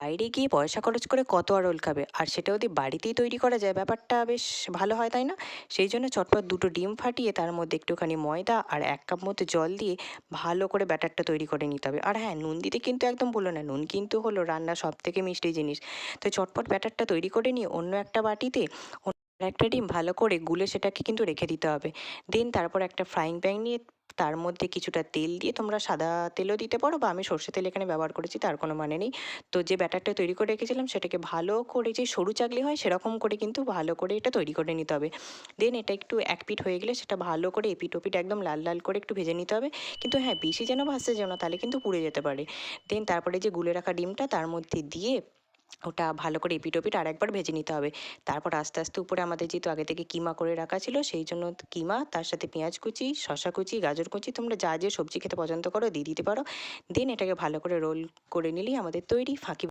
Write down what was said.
বাইরে গিয়ে পয়সা খরচ করে কত আর রোল খাবে? আর সেটা যদি বাড়িতেই তৈরি করা যায় ব্যাপারটা বেশ ভালো হয়, তাই না? সেই জন্য চটপট ২ টো ডিম ফাটিয়ে তার মধ্যে একটুখানি ময়দা আর ১ কাপ মতো জল দিয়ে ভালো করে ব্যাটারটা তৈরি করে নিতে হবে। আর হ্যাঁ, নুন দিতে কিন্তু একদম ভুলো না। নুন কিন্তু হলো রান্নার সবথেকে মিষ্টি জিনিস। তো চটপট ব্যাটারটা তৈরি করে নিয়ে অন্য একটা বাটিতে একটা ডিম ভালো করে গুলে সেটাকে কিন্তু রেখে দিতে হবে। দেন তারপর একটা ফ্রাইং প্যান নিয়ে তার মধ্যে কিছুটা তেল দিয়ে তোমরা সাদা তেলও দিতে পারো বা আমি সর্ষে তেল এখানে ব্যবহার করেছি, তার কোনো মানে নেই। তো যে ব্যাটারটা তৈরি করে রেখেছিলাম সেটাকে ভালো করে, যে সরু চাকলি হয় সেরকম করে কিন্তু ভালো করে এটা তৈরি করে নিতে হবে। দেন এটা একটু এক পিঠ হয়ে গেলে সেটা ভালো করে এপিঠ ওপিঠ একদম লাল লাল করে একটু ভেজে নিতে হবে। কিন্তু হ্যাঁ, বেশি যেন ভাজতে যেও না, তাহলে কিন্তু পুড়ে যেতে পারে। দেন তারপরে যে গুলে রাখা ডিমটা তার মধ্যে দিয়ে ওটা ভালো করে এপিঠ ওপিঠ আরেকবার ভেজে নিতে হবে। তারপর আস্তে আস্তে উপরে আমাদের যেহেতু আগে থেকে কিমা করে রাখা ছিল, সেই জন্য কিমা, তার সাথে পেঁয়াজ কুচি, শসা কুচি, গাজর কুচি, তোমরা যা যে সবজি খেতে পছন্দ করো দিয়ে দিতে পারো। দেন এটাকে ভালো করে রোল করে নিলেই আমাদের তৈরি ফাঁকি